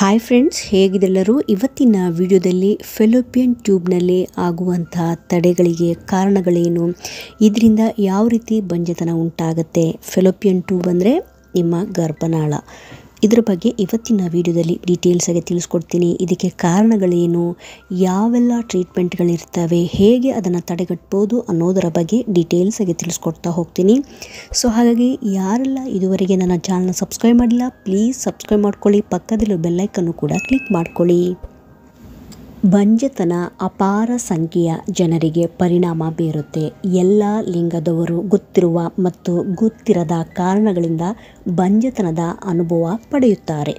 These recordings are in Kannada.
Hi friends, ಹೇಗಿದೆಲ್ಲರೂ? ಇವತ್ತಿನ ವಿಡಿಯೋದಲ್ಲಿ ಫೆಲೋಪಿಯನ್ ಟ್ಯೂಬ್ನಲ್ಲಿ ಆಗುವಂತಹ ತಡೆಗಳಿಗೆ ಕಾರಣಗಳೇನು, ಇದರಿಂದ ಯಾವ ರೀತಿ ಬಂಜೆತನ ಉಂಟಾಗುತ್ತೆ. ಫೆಲೋಪಿಯನ್ ಟ್ಯೂಬ್ ಅಂದರೆ ನಿಮ್ಮ ಗರ್ಭನಾಳ. ಇದರ ಬಗ್ಗೆ ಇವತ್ತಿನ ವಿಡಿಯೋದಲ್ಲಿ ಡೀಟೇಲ್ಸ್ ಆಗಿ ತಿಳಿಸ್ಕೊಡ್ತೀನಿ. ಇದಕ್ಕೆ ಕಾರಣಗಳೇನು, ಯಾವೆಲ್ಲ ಟ್ರೀಟ್ಮೆಂಟ್ಗಳಿರ್ತವೆ, ಹೇಗೆ ಅದನ್ನು ತಡೆಗಟ್ಬೋದು ಅನ್ನೋದರ ಬಗ್ಗೆ ಡೀಟೇಲ್ಸ್ ಆಗಿ ತಿಳಿಸ್ಕೊಡ್ತಾ ಹೋಗ್ತೀನಿ. ಸೊ ಹಾಗಾಗಿ ಯಾರೆಲ್ಲ ಇದುವರೆಗೆ ನನ್ನ ಚಾನಲ್ನ ಸಬ್ಸ್ಕ್ರೈಬ್ ಮಾಡಿಲ್ಲ, ಪ್ಲೀಸ್ ಸಬ್ಸ್ಕ್ರೈಬ್ ಮಾಡ್ಕೊಳ್ಳಿ. ಪಕ್ಕದಲ್ಲೂ ಬೆಲ್ಲೈಕನ್ನು ಕೂಡ ಕ್ಲಿಕ್ ಮಾಡ್ಕೊಳ್ಳಿ. ಬಂಜೆತನ ಅಪಾರ ಸಂಖ್ಯೆಯ ಜನರಿಗೆ ಪರಿಣಾಮ ಬೀರುತ್ತೆ. ಎಲ್ಲ ಲಿಂಗದವರು ಗೊತ್ತಿರುವ ಮತ್ತು ಗೊತ್ತಿರದ ಕಾರಣಗಳಿಂದ ಬಂಜೆತನದ ಅನುಭವ ಪಡೆಯುತ್ತಾರೆ.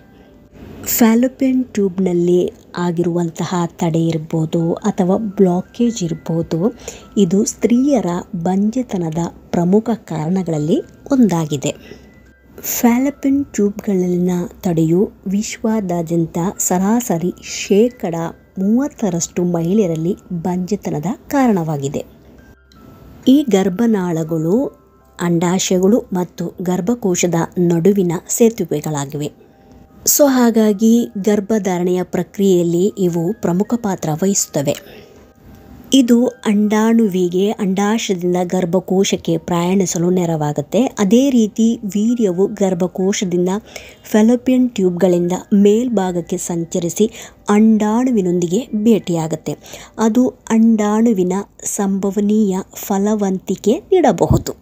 ಫಾಲೋಪಿಯನ್ ಟ್ಯೂಬ್ನಲ್ಲಿ ಆಗಿರುವಂತಹ ತಡೆ ಇರ್ಬೋದು ಅಥವಾ ಬ್ಲಾಕೇಜ್ ಇರ್ಬೋದು, ಇದು ಸ್ತ್ರೀಯರ ಬಂಜೆತನದ ಪ್ರಮುಖ ಕಾರಣಗಳಲ್ಲಿ ಒಂದಾಗಿದೆ. ಫಾಲೋಪಿಯನ್ ಟ್ಯೂಬ್ಗಳಲ್ಲಿನ ತಡೆಯು ವಿಶ್ವದಾದ್ಯಂತ ಸರಾಸರಿ 30% ಮಹಿಳೆಯರಲ್ಲಿ ಬಂಜೆತನದ ಕಾರಣವಾಗಿದೆ. ಈ ಗರ್ಭನಾಳಗಳು ಅಂಡಾಶಯಗಳು ಮತ್ತು ಗರ್ಭಕೋಶದ ನಡುವಿನ ಸೇತುವೆಗಳಾಗಿವೆ. ಸೊ ಹಾಗಾಗಿ ಗರ್ಭಧಾರಣೆಯ ಪ್ರಕ್ರಿಯೆಯಲ್ಲಿ ಇವು ಪ್ರಮುಖ ಪಾತ್ರ ವಹಿಸುತ್ತವೆ. ಇದು ಅಂಡಾಣುವಿಗೆ ಅಂಡಾಶಯದಿಂದ ಗರ್ಭಕೋಶಕ್ಕೆ ಪ್ರಯಾಣಿಸಲು ನೆರವಾಗುತ್ತೆ. ಅದೇ ರೀತಿ ವೀರ್ಯವು ಗರ್ಭಕೋಶದಿಂದ ಫಾಲೋಪಿಯನ್ ಟ್ಯೂಬ್ಗಳಿಂದ ಮೇಲ್ಭಾಗಕ್ಕೆ ಸಂಚರಿಸಿ ಅಂಡಾಣುವಿನೊಂದಿಗೆ ಭೇಟಿಯಾಗುತ್ತೆ. ಅದು ಅಂಡಾಣುವಿನ ಸಂಭವನೀಯ ಫಲವಂತಿಕೆ ನೀಡಬಹುದು.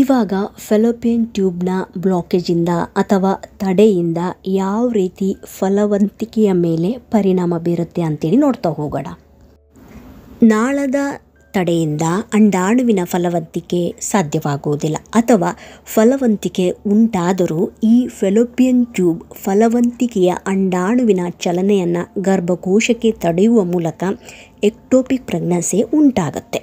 ಇವಾಗ ಫಾಲೋಪಿಯನ್ ಟ್ಯೂಬ್ನ ಬ್ಲಾಕೇಜಿಂದ ಅಥವಾ ತಡೆಯಿಂದ ಯಾವ ರೀತಿ ಫಲವಂತಿಕೆಯ ಮೇಲೆ ಪರಿಣಾಮ ಬೀರುತ್ತೆ ಅಂತೇಳಿ ನೋಡ್ತಾ ಹೋಗೋಣ. ನಾಳದ ತಡೆಯಿಂದ ಅಂಡಾಣುವಿನ ಫಲವಂತಿಕೆ ಸಾಧ್ಯವಾಗುವುದಿಲ್ಲ, ಅಥವಾ ಫಲವಂತಿಕೆ ಉಂಟಾದರೂ ಈ ಫಾಲೋಪಿಯನ್ ಟ್ಯೂಬ್ ಫಲವಂತಿಕೆಯ ಅಂಡಾಣುವಿನ ಚಲನೆಯನ್ನು ಗರ್ಭಕೋಶಕ್ಕೆ ತಡೆಯುವ ಮೂಲಕ ಎಕ್ಟೋಪಿಕ್ ಪ್ರೆಗ್ನೆನ್ಸಿ ಉಂಟಾಗುತ್ತೆ.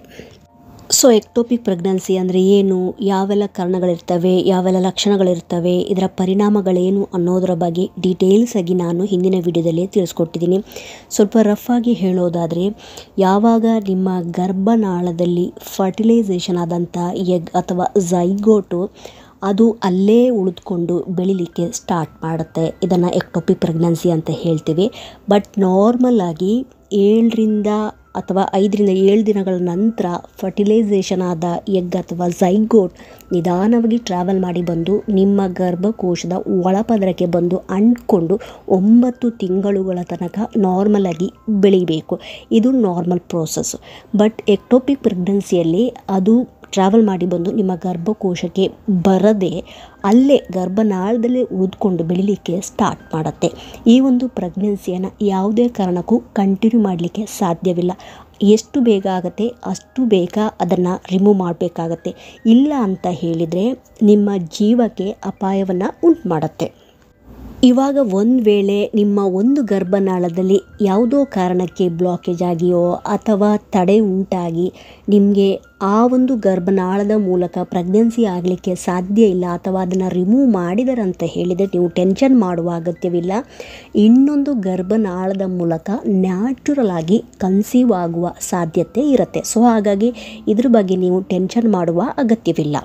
ಸೊ ಎಕ್ಟೋಪಿಕ್ ಪ್ರೆಗ್ನೆನ್ಸಿ ಅಂದರೆ ಏನು, ಯಾವೆಲ್ಲ ಕಾರಣಗಳಿರ್ತವೆ, ಯಾವೆಲ್ಲ ಲಕ್ಷಣಗಳಿರ್ತವೆ, ಇದರ ಪರಿಣಾಮಗಳೇನು ಅನ್ನೋದರ ಬಗ್ಗೆ ಡೀಟೇಲ್ಸ್ ಆಗಿ ನಾನು ಹಿಂದಿನ ವಿಡಿಯೋದಲ್ಲಿ ತಿಳಿಸ್ಕೊಟ್ಟಿದ್ದೀನಿ. ಸ್ವಲ್ಪ ರಫ್ ಆಗಿ ಹೇಳೋದಾದರೆ, ಯಾವಾಗ ನಿಮ್ಮ ಗರ್ಭನಾಳದಲ್ಲಿ ಫರ್ಟಿಲೈಸೇಷನ್ ಆದಂಥ ಎಗ್ ಅಥವಾ ಝೈಗೋಟು ಅದು ಅಲ್ಲೇ ಉಳಿದುಕೊಂಡು ಬೆಳಿಲಿಕ್ಕೆ ಸ್ಟಾರ್ಟ್ ಮಾಡುತ್ತೆ, ಇದನ್ನು ಎಕ್ಟೋಪಿಕ್ ಪ್ರೆಗ್ನೆನ್ಸಿ ಅಂತ ಹೇಳ್ತೀವಿ. ಬಟ್ ನಾರ್ಮಲ್ ಆಗಿ 5-7 ದಿನಗಳ ನಂತರ ಫರ್ಟಿಲೈಸೇಷನ್ ಆದ ಎಗ್ ಅಥವಾ ಝೈಗೋಟ್ ನಿಧಾನವಾಗಿ ಟ್ರಾವೆಲ್ ಮಾಡಿ ಬಂದು ನಿಮ್ಮ ಗರ್ಭಕೋಶದ ಒಳಪದರಕ್ಕೆ ಬಂದು ಅಂಟ್ಕೊಂಡು 9 ತಿಂಗಳುಗಳ ತನಕ ನಾರ್ಮಲ್ ಆಗಿ ಬೆಳಿಬೇಕು. ಇದು ನಾರ್ಮಲ್ ಪ್ರೋಸೆಸ್. ಬಟ್ ಎಕ್ಟೋಪಿಕ್ ಪ್ರೆಗ್ನೆನ್ಸಿಯಲ್ಲಿ ಅದು ಟ್ರಾವೆಲ್ ಮಾಡಿ ಬಂದು ನಿಮ್ಮ ಗರ್ಭಕೋಶಕ್ಕೆ ಬರದೆ ಅಲ್ಲೇ ಗರ್ಭನಾಳದಲ್ಲೇ ಉಳಿದುಕೊಂಡು ಬೆಳಿಲಿಕ್ಕೆ ಸ್ಟಾರ್ಟ್ ಮಾಡುತ್ತೆ. ಈ ಒಂದು ಪ್ರೆಗ್ನೆನ್ಸಿಯನ್ನು ಯಾವುದೇ ಕಾರಣಕ್ಕೂ ಕಂಟಿನ್ಯೂ ಮಾಡಲಿಕ್ಕೆ ಸಾಧ್ಯವಿಲ್ಲ. ಎಷ್ಟು ಬೇಗ ಆಗುತ್ತೆ ಅಷ್ಟು ಬೇಗ ಅದನ್ನು ರಿಮೂವ್ ಮಾಡಬೇಕಾಗತ್ತೆ. ಇಲ್ಲ ಅಂತ ಹೇಳಿದರೆ ನಿಮ್ಮ ಜೀವಕ್ಕೆ ಅಪಾಯವನ್ನು ಉಂಟು ಮಾಡುತ್ತೆ. ಇವಾಗ ಒಂದು ವೇಳೆ ನಿಮ್ಮ ಒಂದು ಗರ್ಭನಾಳದಲ್ಲಿ ಯಾವುದೋ ಕಾರಣಕ್ಕೆ ಬ್ಲಾಕೇಜ್ ಆಗಿಯೋ ಅಥವಾ ತಡೆ ಉಂಟಾಗಿ ನಿಮಗೆ ಆ ಒಂದು ಗರ್ಭನಾಳದ ಮೂಲಕ ಪ್ರೆಗ್ನೆನ್ಸಿ ಆಗಲಿಕ್ಕೆ ಸಾಧ್ಯ ಇಲ್ಲ, ಅಥವಾ ಅದನ್ನು ರಿಮೂವ್ ಮಾಡಿದಾರೆ ಅಂತ ಹೇಳಿದರೆ ನೀವು ಟೆನ್ಷನ್ ಮಾಡುವ ಅಗತ್ಯವಿಲ್ಲ. ಇನ್ನೊಂದು ಗರ್ಭನಾಳದ ಮೂಲಕ ನ್ಯಾಚುರಲ್ ಆಗಿ ಕನ್ಸೀವ್ ಆಗುವ ಸಾಧ್ಯತೆ ಇರುತ್ತೆ. ಸೊ ಹಾಗಾಗಿ ಇದ್ರ ಬಗ್ಗೆ ನೀವು ಟೆನ್ಷನ್ ಮಾಡುವ ಅಗತ್ಯವಿಲ್ಲ.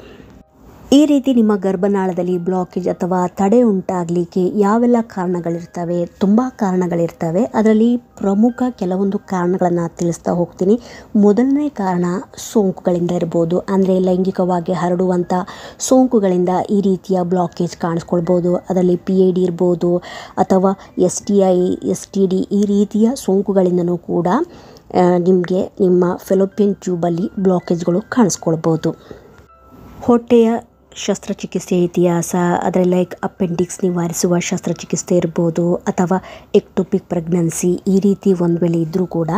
ಈ ರೀತಿ ನಿಮ್ಮ ಗರ್ಭನಾಳದಲ್ಲಿ ಬ್ಲಾಕೇಜ್ ಅಥವಾ ತಡೆ ಉಂಟಾಗಲಿಕ್ಕೆ ಯಾವೆಲ್ಲ ಕಾರಣಗಳಿರ್ತವೆ? ತುಂಬ ಕಾರಣಗಳಿರ್ತವೆ. ಅದರಲ್ಲಿ ಪ್ರಮುಖ ಕೆಲವೊಂದು ಕಾರಣಗಳನ್ನು ತಿಳಿಸ್ತಾ ಹೋಗ್ತೀನಿ. ಮೊದಲನೇ ಕಾರಣ ಸೋಂಕುಗಳಿಂದ ಇರ್ಬೋದು. ಅಂದರೆ ಲೈಂಗಿಕವಾಗಿ ಹರಡುವಂಥ ಸೋಂಕುಗಳಿಂದ ಈ ರೀತಿಯ ಬ್ಲಾಕೇಜ್ ಕಾಣಿಸ್ಕೊಳ್ಬೋದು. ಅದರಲ್ಲಿ PID ಇರ್ಬೋದು ಅಥವಾ STI, STD ಈ ರೀತಿಯ ಸೋಂಕುಗಳಿಂದನೂ ಕೂಡ ನಿಮಗೆ ನಿಮ್ಮ ಫಾಲೋಪಿಯನ್ ಟ್ಯೂಬಲ್ಲಿ ಬ್ಲಾಕೇಜ್ಗಳು ಕಾಣಿಸ್ಕೊಳ್ಬೋದು. ಹೊಟ್ಟೆಯ ಶಸ್ತ್ರಚಿಕಿತ್ಸೆ ಇತಿಹಾಸ, ಅದರಲ್ಲಿ ಲೈಕ್ ಅಪೆಂಡಿಕ್ಸ್ ನಿವಾರಿಸುವ ಶಸ್ತ್ರಚಿಕಿತ್ಸೆ ಇರ್ಬೋದು, ಅಥವಾ ಎಕ್ಟೋಪಿಕ್ ಪ್ರೆಗ್ನೆನ್ಸಿ ಈ ರೀತಿ ಒಂದು ವೇಳೆ ಇದ್ದರೂ ಕೂಡ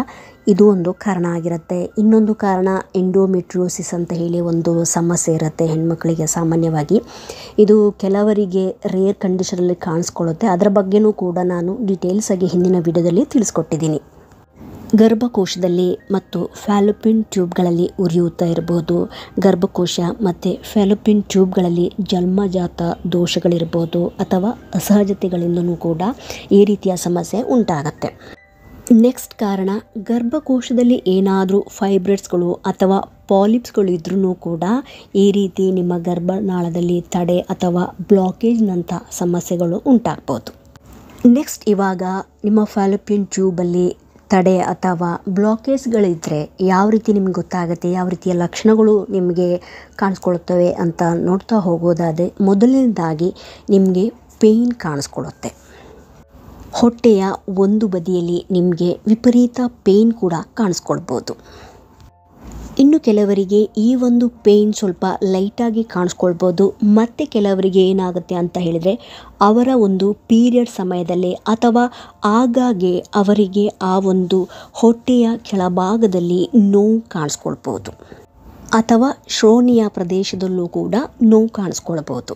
ಇದು ಒಂದು ಕಾರಣ ಆಗಿರುತ್ತೆ. ಇನ್ನೊಂದು ಕಾರಣ ಎಂಡೋಮೆಟ್ರಿಯೋಸಿಸ್ ಅಂತ ಹೇಳಿ ಒಂದು ಸಮಸ್ಯೆ ಇರುತ್ತೆ ಹೆಣ್ಮಕ್ಳಿಗೆ ಸಾಮಾನ್ಯವಾಗಿ. ಇದು ಕೆಲವರಿಗೆ ರೇರ್ ಕಂಡೀಷನಲ್ಲಿ ಕಾಣಿಸ್ಕೊಳ್ಳುತ್ತೆ. ಅದರ ಬಗ್ಗೆನೂ ಕೂಡ ನಾನು ಡೀಟೇಲ್ಸ್ ಆಗಿ ಹಿಂದಿನ ವಿಡಿಯೋದಲ್ಲಿ ತಿಳಿಸ್ಕೊಟ್ಟಿದ್ದೀನಿ. ಗರ್ಭಕೋಶದಲ್ಲಿ ಮತ್ತು ಫಾಲೋಪಿಯನ್ ಟ್ಯೂಬ್ಗಳಲ್ಲಿ ಉರಿಯೂತ ಇರ್ಬೋದು. ಗರ್ಭಕೋಶ ಮತ್ತು ಫಾಲೋಪಿಯನ್ ಟ್ಯೂಬ್ಗಳಲ್ಲಿ ಜನ್ಮಜಾತ ದೋಷಗಳಿರ್ಬೋದು ಅಥವಾ ಅಸಹಜತೆಗಳಿಂದನೂ ಕೂಡ ಈ ರೀತಿಯ ಸಮಸ್ಯೆ ಉಂಟಾಗತ್ತೆ. ನೆಕ್ಸ್ಟ್ ಕಾರಣ, ಗರ್ಭಕೋಶದಲ್ಲಿ ಏನಾದರೂ ಫೈಬ್ರೈಡ್ಸ್ಗಳು ಅಥವಾ ಪಾಲಿಪ್ಸ್ಗಳು ಇದ್ರೂ ಕೂಡ ಈ ರೀತಿ ನಿಮ್ಮ ಗರ್ಭನಾಳದಲ್ಲಿ ತಡೆ ಅಥವಾ ಬ್ಲಾಕೇಜ್ನಂಥ ಸಮಸ್ಯೆಗಳು ಉಂಟಾಗ್ಬೋದು. ನೆಕ್ಸ್ಟ್ ಇವಾಗ ನಿಮ್ಮ ಫಾಲೋಪಿಯನ್ ಟ್ಯೂಬಲ್ಲಿ ತಡೆ ಅಥವಾ ಬ್ಲಾಕೇಜ್ಗಳಿದ್ದರೆ ಯಾವ ರೀತಿ ನಿಮ್ಗೆ ಗೊತ್ತಾಗುತ್ತೆ, ಯಾವ ರೀತಿಯ ಲಕ್ಷಣಗಳು ನಿಮಗೆ ಕಾಣಿಸ್ಕೊಳ್ತವೆ ಅಂತ ನೋಡ್ತಾ ಹೋಗೋದಾದರೆ, ಮೊದಲನೇದಾಗಿ ನಿಮಗೆ ಪೇಯ್ನ್ ಕಾಣಿಸ್ಕೊಳ್ಳುತ್ತೆ. ಹೊಟ್ಟೆಯ ಒಂದು ಬದಿಯಲ್ಲಿ ನಿಮಗೆ ವಿಪರೀತ ಪೇಯ್ನ್ ಕೂಡ ಕಾಣಿಸ್ಕೊಳ್ಬೋದು. ಇನ್ನು ಕೆಲವರಿಗೆ ಈ ಒಂದು ಪೇಯ್ನ್ ಸ್ವಲ್ಪ ಲೈಟಾಗಿ ಕಾಣಿಸ್ಕೊಳ್ಬೋದು. ಮತ್ತು ಕೆಲವರಿಗೆ ಏನಾಗುತ್ತೆ ಅಂತ ಹೇಳಿದರೆ, ಅವರ ಒಂದು ಪೀರಿಯಡ್ ಸಮಯದಲ್ಲಿ ಅಥವಾ ಆಗಾಗ್ಗೆ ಅವರಿಗೆ ಆ ಒಂದು ಹೊಟ್ಟೆಯ ಕೆಳಭಾಗದಲ್ಲಿ ನೋವು ಕಾಣಿಸ್ಕೊಳ್ಬೋದು, ಅಥವಾ ಶ್ರೋಣಿಯ ಪ್ರದೇಶದಲ್ಲೂ ಕೂಡ ನೋವು ಕಾಣಿಸ್ಕೊಳ್ಬೋದು.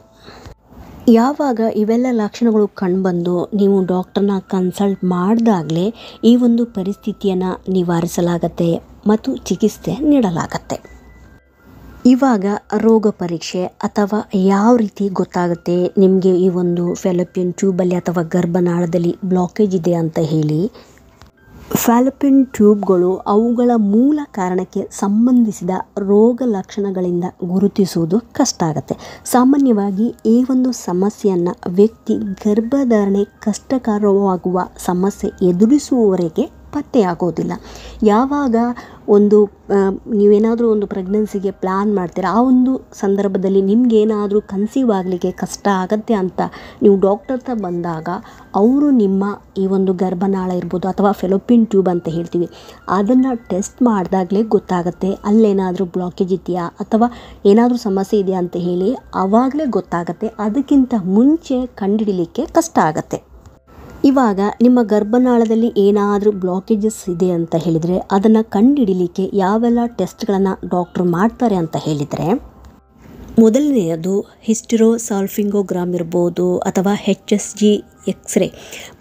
ಯಾವಾಗ ಇವೆಲ್ಲ ಲಕ್ಷಣಗಳು ಕಂಡುಬಂದು ನೀವು ಡಾಕ್ಟರ್ನ ಕನ್ಸಲ್ಟ್ ಮಾಡಿದಾಗಲೇ ಈ ಒಂದು ಪರಿಸ್ಥಿತಿಯನ್ನು ನಿವಾರಿಸಲಾಗತ್ತೆ ಮತ್ತು ಚಿಕಿತ್ಸೆ ನೀಡಲಾಗತ್ತೆ. ಇವಾಗ ರೋಗ ಪರೀಕ್ಷೆ ಅಥವಾ ಯಾವ ರೀತಿ ಗೊತ್ತಾಗುತ್ತೆ ನಿಮಗೆ ಈ ಒಂದು ಫಾಲೋಪಿಯನ್ ಟ್ಯೂಬಲ್ಲಿ ಅಥವಾ ಗರ್ಭನಾಳದಲ್ಲಿ ಬ್ಲಾಕೇಜ್ ಇದೆ ಅಂತ ಹೇಳಿ. ಫಾಲೋಪಿಯನ್ ಟ್ಯೂಬ್ಗಳು ಅವುಗಳ ಮೂಲ ಕಾರಣಕ್ಕೆ ಸಂಬಂಧಿಸಿದ ರೋಗ ಲಕ್ಷಣಗಳಿಂದ ಗುರುತಿಸುವುದು ಕಷ್ಟ ಆಗುತ್ತೆ. ಸಾಮಾನ್ಯವಾಗಿ ಈ ಒಂದು ಸಮಸ್ಯೆಯನ್ನು ವ್ಯಕ್ತಿ ಗರ್ಭಧಾರಣೆ ಕಷ್ಟಕರವಾಗುವ ಸಮಸ್ಯೆ ಎದುರಿಸುವವರೆಗೆ ಪತ್ತೆಯಾಗೋದಿಲ್ಲ. ಯಾವಾಗ ನೀವೇನಾದರೂ ಒಂದು ಪ್ರೆಗ್ನೆನ್ಸಿಗೆ ಪ್ಲ್ಯಾನ್ ಮಾಡ್ತೀರಾ, ಆ ಒಂದು ಸಂದರ್ಭದಲ್ಲಿ ನಿಮಗೇನಾದರೂ ಕನ್ಸೀವ್ ಆಗಲಿಕ್ಕೆ ಕಷ್ಟ ಆಗುತ್ತೆ ಅಂತ ನೀವು ಡಾಕ್ಟರ್ ಹತ್ರ ಬಂದಾಗ ಅವರು ನಿಮ್ಮ ಈ ಒಂದು ಗರ್ಭನಾಳ ಇರ್ಬೋದು ಅಥವಾ ಫಾಲೋಪಿಯನ್ ಟ್ಯೂಬ್ ಅಂತ ಹೇಳ್ತೀವಿ, ಅದನ್ನು ಟೆಸ್ಟ್ ಮಾಡಿದಾಗಲೇ ಗೊತ್ತಾಗುತ್ತೆ ಅಲ್ಲೇನಾದರೂ ಬ್ಲಾಕೇಜ್ ಇದೆಯಾ ಅಥವಾ ಏನಾದರೂ ಸಮಸ್ಯೆ ಇದೆಯಾ ಅಂತ ಹೇಳಿ ಆವಾಗಲೇ ಗೊತ್ತಾಗುತ್ತೆ. ಅದಕ್ಕಿಂತ ಮುಂಚೆ ಕಂಡುಹಿಡಲಿಕ್ಕೆ ಕಷ್ಟ ಆಗುತ್ತೆ. ಇವಾಗ ನಿಮ್ಮ ಗರ್ಭನಾಳದಲ್ಲಿ ಏನಾದರೂ ಬ್ಲಾಕೇಜಸ್ ಇದೆ ಅಂತ ಹೇಳಿದರೆ ಅದನ್ನು ಕಂಡುಹಿಡಲಿಕ್ಕೆ ಯಾವೆಲ್ಲ ಟೆಸ್ಟ್ಗಳನ್ನು ಡಾಕ್ಟ್ರು ಮಾಡ್ತಾರೆ ಅಂತ ಹೇಳಿದರೆ, ಮೊದಲನೆಯದು ಹಿಸ್ಟೆರೋಸಾಲ್ಫಿಂಗೋಗ್ರಾಮ್ ಇರ್ಬೋದು ಅಥವಾ HSG ಎಕ್ಸ್ರೇ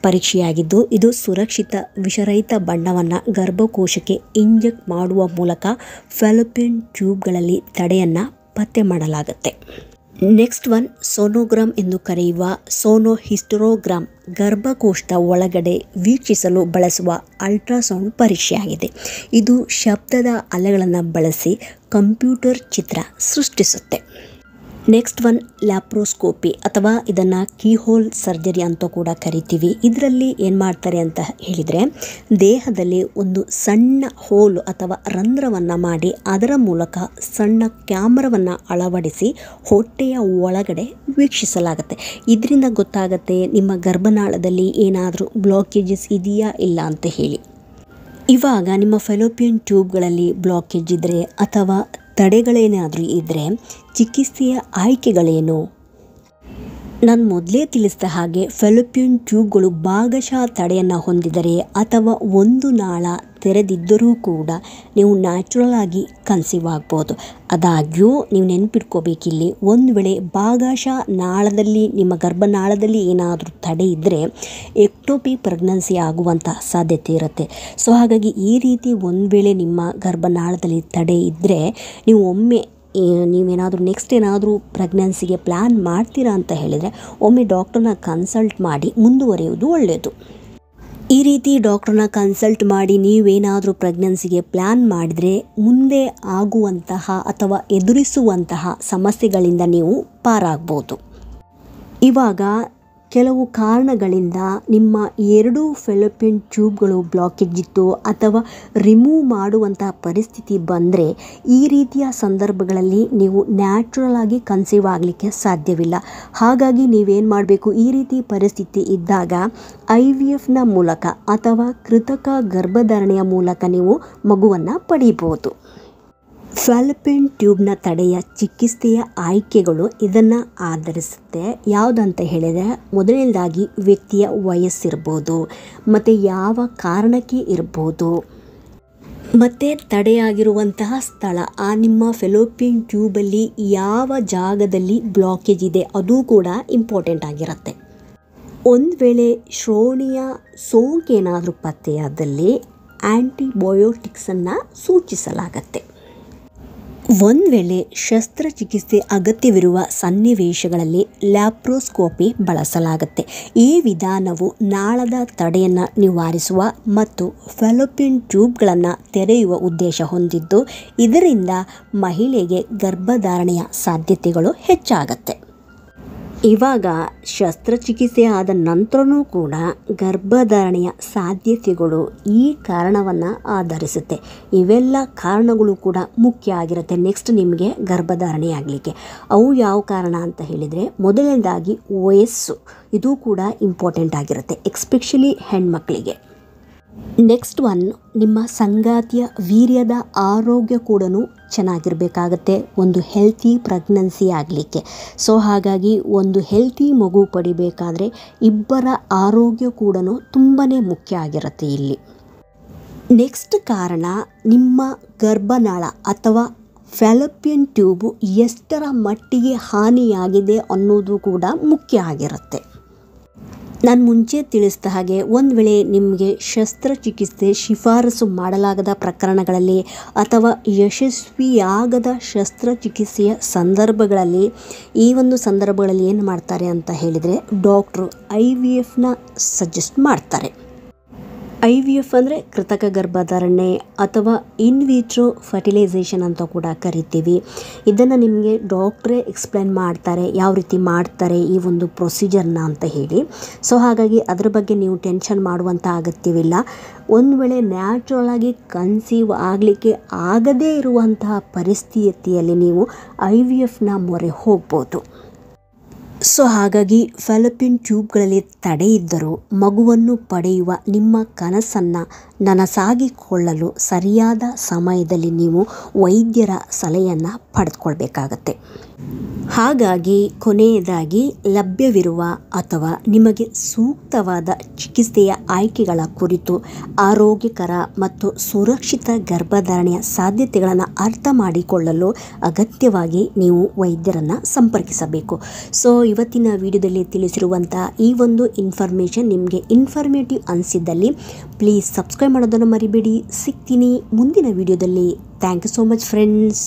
ಪರೀಕ್ಷೆಯಾಗಿದ್ದು, ಇದು ಸುರಕ್ಷಿತ ವಿಷರಹಿತ ಬಣ್ಣವನ್ನು ಗರ್ಭಕೋಶಕ್ಕೆ ಇಂಜೆಕ್ಟ್ ಮಾಡುವ ಮೂಲಕ ಫಾಲೋಪಿಯನ್ ಟ್ಯೂಬ್ಗಳಲ್ಲಿ ತಡೆಯನ್ನು ಪತ್ತೆ ಮಾಡಲಾಗುತ್ತೆ. ನೆಕ್ಸ್ಟ್ ಒನ್ ಸೋನೋಗ್ರಾಮ್ ಎಂದು ಕರೆಯುವ ಸೋನೋಹಿಸ್ಟೆರೋಗ್ರಾಮ್, ಗರ್ಭಕೋಶದ ಒಳಗಡೆ ವೀಕ್ಷಿಸಲು ಬಳಸುವ ಅಲ್ಟ್ರಾಸೌಂಡ್ ಪರೀಕ್ಷೆಯಾಗಿದೆ. ಇದು ಶಬ್ದದ ಅಲೆಗಳನ್ನು ಬಳಸಿ ಕಂಪ್ಯೂಟರ್ ಚಿತ್ರ ಸೃಷ್ಟಿಸುತ್ತೆ. ನೆಕ್ಸ್ಟ್ ಒನ್ ಲ್ಯಾಪ್ರೋಸ್ಕೋಪಿ ಅಥವಾ ಇದನ್ನು ಕೀಹೋಲ್ ಸರ್ಜರಿ ಅಂತ ಕೂಡ ಕರಿತೀವಿ. ಇದರಲ್ಲಿ ಏನು ಮಾಡ್ತಾರೆ ಅಂತ ಹೇಳಿದರೆ, ದೇಹದಲ್ಲಿ ಒಂದು ಸಣ್ಣ ಹೋಲು ಅಥವಾ ರಂಧ್ರವನ್ನು ಮಾಡಿ ಅದರ ಮೂಲಕ ಸಣ್ಣ ಕ್ಯಾಮರಾವನ್ನು ಅಳವಡಿಸಿ ಹೊಟ್ಟೆಯ ಒಳಗಡೆ ವೀಕ್ಷಿಸಲಾಗುತ್ತೆ. ಇದರಿಂದ ಗೊತ್ತಾಗುತ್ತೆ ನಿಮ್ಮ ಗರ್ಭನಾಳದಲ್ಲಿ ಏನಾದರೂ ಬ್ಲಾಕೇಜಸ್ ಇದೆಯಾ ಇಲ್ಲ ಅಂತ ಹೇಳಿ. ಇವಾಗ ನಿಮ್ಮ ಫಾಲೋಪಿಯನ್ ಟ್ಯೂಬ್ಗಳಲ್ಲಿ ಬ್ಲಾಕೇಜ್ ಇದ್ದರೆ ಅಥವಾ ತಡೆಗಳೇನಾದರೂ ಇದ್ದರೆ ಚಿಕಿತ್ಸೆಯ ಆಯ್ಕೆಗಳೇನು? ನಾನು ಮೊದಲೇ ತಿಳಿಸಿದ ಹಾಗೆ ಫಾಲೋಪಿಯನ್ ಟ್ಯೂಬ್ಗಳು ಭಾಗಶಃ ತಡೆಯನ್ನು ಹೊಂದಿದರೆ ಅಥವಾ ಒಂದು ನಾಳ ತೆರೆದಿದ್ದರೂ ಕೂಡ ನೀವು ನ್ಯಾಚುರಲ್ ಆಗಿ ಕನ್ಸೀವ್ ಆಗ್ಬೋದು. ಆದಾಗ್ಯೂ ನೀವು ನೆನಪಿಟ್ಕೋಬೇಕಿಲ್ಲಿ, ಒಂದು ವೇಳೆ ಭಾಗಶಃ ನಾಳದಲ್ಲಿ ನಿಮ್ಮ ಗರ್ಭನಾಳದಲ್ಲಿ ಏನಾದರೂ ತಡೆ ಇದ್ದರೆ ಎಕ್ಟೋಪಿಕ್ ಪ್ರೆಗ್ನೆನ್ಸಿ ಆಗುವಂಥ ಸಾಧ್ಯತೆ ಇರುತ್ತೆ. ಸೊ ಹಾಗಾಗಿ ಈ ರೀತಿ ಒಂದು ವೇಳೆ ನಿಮ್ಮ ಗರ್ಭನಾಳದಲ್ಲಿ ತಡೆ ಇದ್ದರೆ ನೀವೇನಾದರೂ ನೆಕ್ಸ್ಟ್ ಏನಾದರೂ ಪ್ರೆಗ್ನೆನ್ಸಿಗೆ ಪ್ಲ್ಯಾನ್ ಮಾಡ್ತೀರಾ ಅಂತ ಹೇಳಿದರೆ ಒಮ್ಮೆ ಡಾಕ್ಟರ್ನ ಕನ್ಸಲ್ಟ್ ಮಾಡಿ ಮುಂದುವರಿಯುವುದು ಒಳ್ಳೆಯದು. ಈ ರೀತಿ ಡಾಕ್ಟರ್ನ ಕನ್ಸಲ್ಟ್ ಮಾಡಿ ನೀವೇನಾದರೂ ಪ್ರೆಗ್ನೆನ್ಸಿಗೆ ಪ್ಲ್ಯಾನ್ ಮಾಡಿದರೆ ಮುಂದೆ ಆಗುವಂತಹ ಅಥವಾ ಎದುರಿಸುವಂತಹ ಸಮಸ್ಯೆಗಳಿಂದ ನೀವು ಪಾರಾಗ್ಬೋದು. ಇವಾಗ ಕೆಲವು ಕಾರಣಗಳಿಂದ ನಿಮ್ಮ 2 ಫಾಲೋಪಿಯನ್ ಟ್ಯೂಬ್ಗಳು ಬ್ಲಾಕೇಜ್ ಇತ್ತು ಅಥವಾ ರಿಮೂವ್ ಮಾಡುವಂಥ ಪರಿಸ್ಥಿತಿ ಬಂದರೆ ಈ ರೀತಿಯ ಸಂದರ್ಭಗಳಲ್ಲಿ ನೀವು ನ್ಯಾಚುರಲ್ ಆಗಿ ಕನ್ಸೀವ್ ಆಗಲಿಕ್ಕೆ ಸಾಧ್ಯವಿಲ್ಲ. ಹಾಗಾಗಿ ನೀವೇನು ಮಾಡಬೇಕು, ಈ ರೀತಿ ಪರಿಸ್ಥಿತಿ ಇದ್ದಾಗ IVFನ ಮೂಲಕ ಅಥವಾ ಕೃತಕ ಗರ್ಭಧಾರಣೆಯ ಮೂಲಕ ನೀವು ಮಗುವನ್ನು ಪಡೀಬೋದು. ಫಾಲೋಪಿಯನ್ ಟ್ಯೂಬ್ನ ತಡೆಯ ಚಿಕಿತ್ಸೆಯ ಆಯ್ಕೆಗಳು ಇದನ್ನು ಆಧರಿಸುತ್ತೆ. ಯಾವುದಂತ ಹೇಳಿದರೆ, ಮೊದಲನೇದಾಗಿ ವ್ಯಕ್ತಿಯ ವಯಸ್ಸಿರ್ಬೋದು ಮತ್ತು ಯಾವ ಕಾರಣಕ್ಕೆ ಇರ್ಬೋದು, ಮತ್ತು ತಡೆಯಾಗಿರುವಂತಹ ಸ್ಥಳ, ಆ ನಿಮ್ಮ ಫಾಲೋಪಿಯನ್ ಟ್ಯೂಬಲ್ಲಿ ಯಾವ ಜಾಗದಲ್ಲಿ ಬ್ಲಾಕೇಜ್ ಇದೆ ಅದು ಕೂಡ ಇಂಪಾರ್ಟೆಂಟ್ ಆಗಿರುತ್ತೆ. ಒಂದು ವೇಳೆ ಶ್ರೋಣಿಯ ಸೋಂಕೇನಾದರೂ ಪತ್ತೆಯಾದಲ್ಲಿ ಆ್ಯಂಟಿಬಯೋಟಿಕ್ಸನ್ನು ಸೂಚಿಸಲಾಗತ್ತೆ. ಒಂದು ವೇಳೆ ಶಸ್ತ್ರಚಿಕಿತ್ಸೆ ಅಗತ್ಯವಿರುವ ಸನ್ನಿವೇಶಗಳಲ್ಲಿ ಲ್ಯಾಪ್ರೋಸ್ಕೋಪಿ ಬಳಸಲಾಗುತ್ತೆ. ಈ ವಿಧಾನವು ನಾಳದ ತಡೆಯನ್ನು ನಿವಾರಿಸುವ ಮತ್ತು ಫಾಲೋಪಿಯನ್ ಟ್ಯೂಬ್ಗಳನ್ನು ತೆರೆಯುವ ಉದ್ದೇಶ ಹೊಂದಿದ್ದು, ಇದರಿಂದ ಮಹಿಳೆಗೆ ಗರ್ಭಧಾರಣೆಯ ಸಾಧ್ಯತೆಗಳು ಹೆಚ್ಚಾಗತ್ತೆ. ಇವಾಗ ಶಸ್ತ್ರಚಿಕಿತ್ಸೆ ಆದ ನಂತರನೂ ಕೂಡ ಗರ್ಭಧಾರಣೆಯ ಸಾಧ್ಯತೆಗಳು ಈ ಕಾರಣವನ್ನು ಆಧರಿಸುತ್ತೆ. ಇವೆಲ್ಲ ಕಾರಣಗಳು ಕೂಡ ಮುಖ್ಯ ಆಗಿರುತ್ತೆ ನೆಕ್ಸ್ಟ್ ನಿಮಗೆ ಗರ್ಭಧಾರಣೆ ಆಗಲಿಕ್ಕೆ. ಅವು ಯಾವ ಕಾರಣ ಅಂತ ಹೇಳಿದರೆ, ಮೊದಲನೇದಾಗಿ ವಯಸ್ಸು, ಇದು ಕೂಡ ಇಂಪಾರ್ಟೆಂಟ್ ಆಗಿರುತ್ತೆ ಎಸ್ಪೆಷಲಿ ಹೆಣ್ಮಕ್ಳಿಗೆ. ನೆಕ್ಸ್ಟ್ ಒನ್, ನಿಮ್ಮ ಸಂಗಾತಿಯ ವೀರ್ಯದ ಆರೋಗ್ಯ ಕೂಡ ಚೆನ್ನಾಗಿರಬೇಕಾಗತ್ತೆ ಒಂದು ಹೆಲ್ತಿ ಪ್ರೆಗ್ನೆನ್ಸಿ ಆಗಲಿಕ್ಕೆ. ಸೊ ಹಾಗಾಗಿ ಒಂದು ಹೆಲ್ತಿ ಮಗು ಪಡಿಬೇಕಾದ್ರೆ ಇಬ್ಬರ ಆರೋಗ್ಯ ಕೂಡ ತುಂಬಾ ಮುಖ್ಯ ಆಗಿರುತ್ತೆ ಇಲ್ಲಿ. ನೆಕ್ಸ್ಟ್ ಕಾರಣ, ನಿಮ್ಮ ಗರ್ಭನಾಳ ಅಥವಾ ಫ್ಯಾಲೋಪಿಯನ್ ಟ್ಯೂಬು ಎಷ್ಟರ ಮಟ್ಟಿಗೆ ಹಾನಿಯಾಗಿದೆ ಅನ್ನೋದು ಕೂಡ ಮುಖ್ಯ ಆಗಿರುತ್ತೆ. ನಾನು ಮುಂಚೆ ತಿಳಿಸಿದ ಹಾಗೆ ಒಂದು ವೇಳೆ ನಿಮಗೆ ಶಸ್ತ್ರಚಿಕಿತ್ಸೆ ಶಿಫಾರಸು ಮಾಡಲಾಗದ ಪ್ರಕರಣಗಳಲ್ಲಿ ಅಥವಾ ಯಶಸ್ವಿಯಾಗದ ಶಸ್ತ್ರಚಿಕಿತ್ಸೆಯ ಸಂದರ್ಭಗಳಲ್ಲಿ, ಈ ಒಂದು ಸಂದರ್ಭಗಳಲ್ಲಿ ಏನು ಮಾಡ್ತಾರೆ ಅಂತ ಹೇಳಿದರೆ ಡಾಕ್ಟ್ರು IVFನ ಸಜೆಸ್ಟ್ ಮಾಡ್ತಾರೆ. IVF ಅಂದರೆ ಕೃತಕ ಗರ್ಭಧಾರಣೆ ಅಥವಾ ಇನ್ವಿಟ್ರೋ ಫರ್ಟಿಲೈಸೇಷನ್ ಅಂತ ಕೂಡ ಕರಿತೀವಿ. ಇದನ್ನು ನಿಮಗೆ ಡಾಕ್ಟ್ರೇ ಎಕ್ಸ್ಪ್ಲೇನ್ ಮಾಡ್ತಾರೆ ಯಾವ ರೀತಿ ಮಾಡ್ತಾರೆ ಈ ಒಂದು ಪ್ರೊಸೀಜರ್ನ ಅಂತ ಹೇಳಿ. ಸೊ ಹಾಗಾಗಿ ಅದ್ರ ಬಗ್ಗೆ ನೀವು ಟೆನ್ಷನ್ ಮಾಡುವಂಥ ಅಗತ್ಯವಿಲ್ಲ. ಒಂದು ವೇಳೆ ನ್ಯಾಚುರಲ್ ಆಗಿ ಕನ್ಸೀವ್ ಆಗಲಿಕ್ಕೆ ಆಗದೇ ಇರುವಂತಹ ಪರಿಸ್ಥಿತಿಯಲ್ಲಿ ನೀವು IVFನ ಮೊರೆ ಹೋಗ್ಬೋದು. ಸೊ ಹಾಗಾಗಿ ಫ್ಯಾಲೋಪಿಯನ್ ಟ್ಯೂಬ್ಗಳಲ್ಲಿ ತಡೆ ಇದ್ದರೂ ಮಗುವನ್ನು ಪಡೆಯುವ ನಿಮ್ಮ ಕನಸನ್ನು ನನಸಾಗಿಕೊಳ್ಳಲು ಸರಿಯಾದ ಸಮಯದಲ್ಲಿ ನೀವು ವೈದ್ಯರ ಸಲಹೆಯನ್ನು ಪಡೆದುಕೊಳ್ಬೇಕಾಗತ್ತೆ. ಹಾಗಾಗಿ ಕೊನೆಯದಾಗಿ ಲಭ್ಯವಿರುವ ಅಥವಾ ನಿಮಗೆ ಸೂಕ್ತವಾದ ಚಿಕಿತ್ಸೆಯ ಆಯ್ಕೆಗಳ ಕುರಿತು ಆರೋಗ್ಯಕರ ಮತ್ತು ಸುರಕ್ಷಿತ ಗರ್ಭಧಾರಣೆಯ ಸಾಧ್ಯತೆಗಳನ್ನು ಅರ್ಥ ಮಾಡಿಕೊಳ್ಳಲು ಅಗತ್ಯವಾಗಿ ನೀವು ವೈದ್ಯರನ್ನು ಸಂಪರ್ಕಿಸಬೇಕು. ಸೊ ಇವತ್ತಿನ ವಿಡಿಯೋದಲ್ಲಿ ತಿಳಿಸಿರುವಂಥ ಈ ಒಂದು ಇನ್ಫಾರ್ಮೇಷನ್ ನಿಮಗೆ ಇನ್ಫಾರ್ಮೇಟಿವ್ ಅನಿಸಿದ್ದಲ್ಲಿ ಪ್ಲೀಸ್ ಸಬ್ಸ್ಕ್ರೈಬ್ ಮಾಡೋದನ್ನು ಮರಿಬೇಡಿ. ಸಿಗ್ತೀನಿ ಮುಂದಿನ ವಿಡಿಯೋದಲ್ಲಿ. Thank you so much friends.